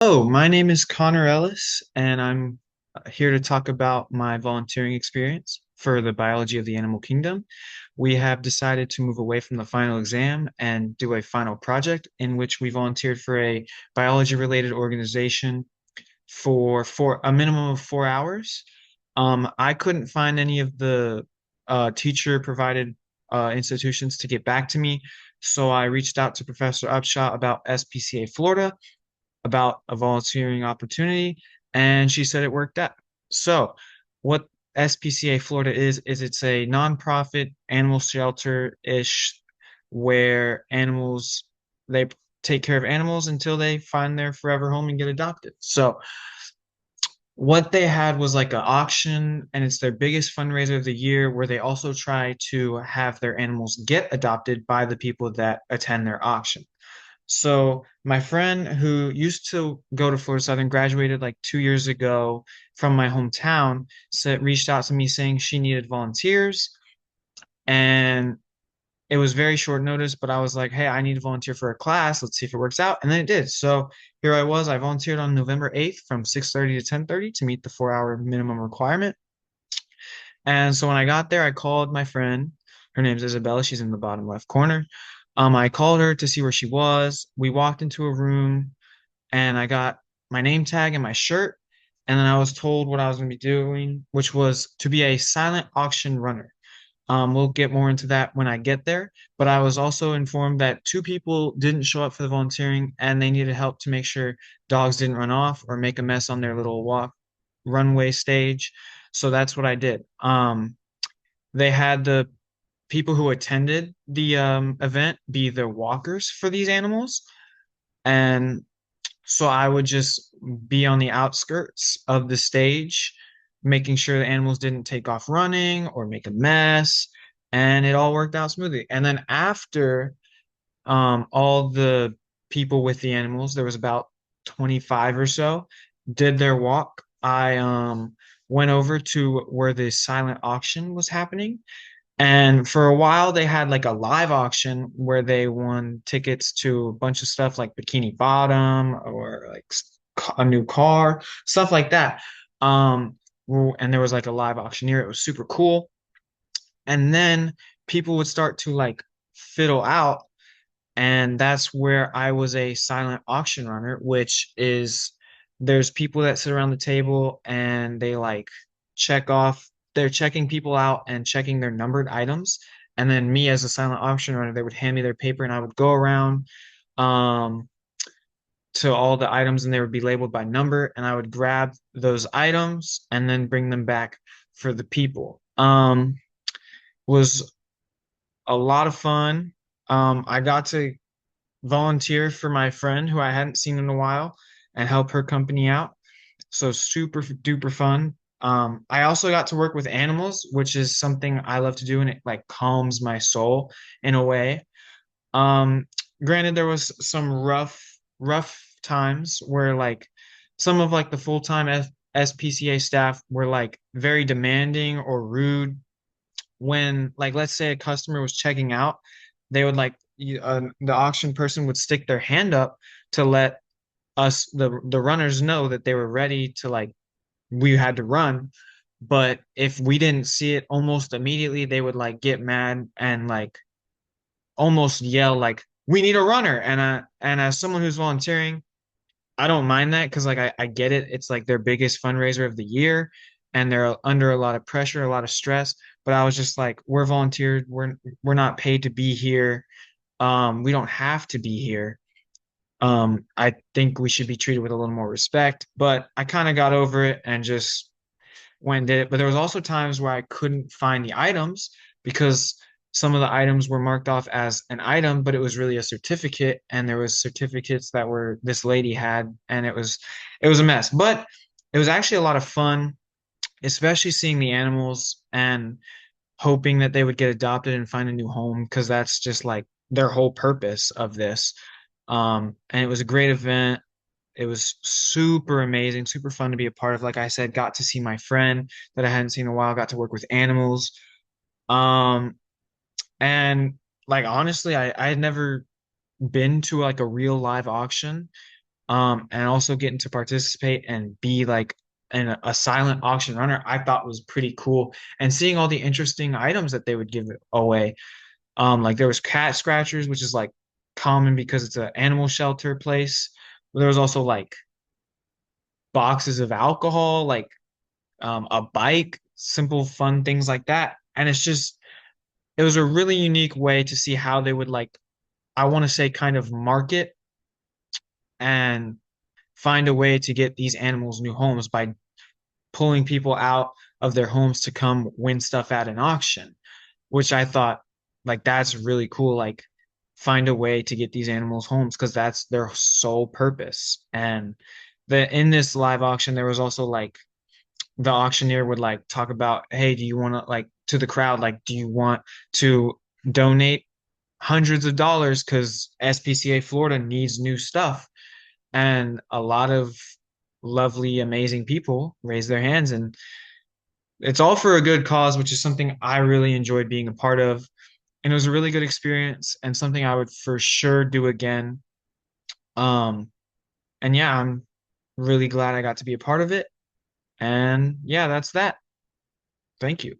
Oh, my name is Connor Ellis, and I'm here to talk about my volunteering experience for the biology of the animal kingdom. We have decided to move away from the final exam and do a final project in which we volunteered for a biology related organization for a minimum of 4 hours. I couldn't find any of the teacher provided institutions to get back to me, so I reached out to Professor Upshaw about SPCA Florida about a volunteering opportunity, and she said it worked out. So, what SPCA Florida is it's a nonprofit animal shelter-ish where animals they take care of animals until they find their forever home and get adopted. So, what they had was like an auction, and it's their biggest fundraiser of the year where they also try to have their animals get adopted by the people that attend their auction. So my friend who used to go to Florida Southern graduated like 2 years ago from my hometown, said reached out to me saying she needed volunteers, and it was very short notice, but I was like, hey, I need to volunteer for a class. Let's see if it works out. And then it did. So here I was. I volunteered on November 8th from 6:30 to 10:30 to meet the 4 hour minimum requirement. And so when I got there, I called my friend. Her name's Isabella. She's in the bottom left corner. I called her to see where she was. We walked into a room and I got my name tag and my shirt. And then I was told what I was going to be doing, which was to be a silent auction runner. We'll get more into that when I get there. But I was also informed that two people didn't show up for the volunteering and they needed help to make sure dogs didn't run off or make a mess on their little walk runway stage. So that's what I did. They had the people who attended the event be the walkers for these animals. And so I would just be on the outskirts of the stage, making sure the animals didn't take off running or make a mess. And it all worked out smoothly. And then after all the people with the animals, there was about 25 or so, did their walk. I went over to where the silent auction was happening. And for a while, they had like a live auction where they won tickets to a bunch of stuff like Bikini Bottom or like a new car, stuff like that. And there was like a live auctioneer. It was super cool. And then people would start to like fiddle out. And that's where I was a silent auction runner, which is there's people that sit around the table and they like check off, they're checking people out and checking their numbered items. And then me as a silent auction runner, they would hand me their paper and I would go around um, to all the items and they would be labeled by number. And I would grab those items and then bring them back for the people. Was a lot of fun. I got to volunteer for my friend who I hadn't seen in a while and help her company out. So super duper fun. I also got to work with animals, which is something I love to do, and it like calms my soul in a way. Um, Granted, there was some rough times where like some of like the full-time SPCA staff were like very demanding or rude when like let's say a customer was checking out, they would like the auction person would stick their hand up to let us the runners know that they were ready to like we had to run. But if we didn't see it almost immediately, they would like get mad and like almost yell like we need a runner. And as someone who's volunteering, I don't mind that because like I get it. It's like their biggest fundraiser of the year and they're under a lot of pressure, a lot of stress. But I was just like, we're volunteered. We're not paid to be here. We don't have to be here. I think we should be treated with a little more respect. But I kind of got over it and just went and did it. But there was also times where I couldn't find the items because some of the items were marked off as an item, but it was really a certificate, and there was certificates that were this lady had, and it was a mess. But it was actually a lot of fun, especially seeing the animals and hoping that they would get adopted and find a new home because that's just like their whole purpose of this. And it was a great event. It was super amazing, super fun to be a part of. Like I said, got to see my friend that I hadn't seen in a while, got to work with animals. Um, and like honestly, I had never been to like a real live auction. and also getting to participate and be like a silent auction runner, I thought was pretty cool. And seeing all the interesting items that they would give away. Like there was cat scratchers, which is like common because it's an animal shelter place. There was also like boxes of alcohol, like a bike, simple fun things like that. And it was a really unique way to see how they would like, I want to say, kind of market and find a way to get these animals new homes by pulling people out of their homes to come win stuff at an auction, which I thought like that's really cool. Like find a way to get these animals homes because that's their sole purpose. And the in this live auction, there was also like the auctioneer would like talk about, hey, do you want to like to the crowd, like, do you want to donate hundreds of dollars because SPCA Florida needs new stuff? And a lot of lovely, amazing people raise their hands, and it's all for a good cause, which is something I really enjoyed being a part of. And it was a really good experience and something I would for sure do again. Um, and yeah, I'm really glad I got to be a part of it. And yeah, that's that. Thank you.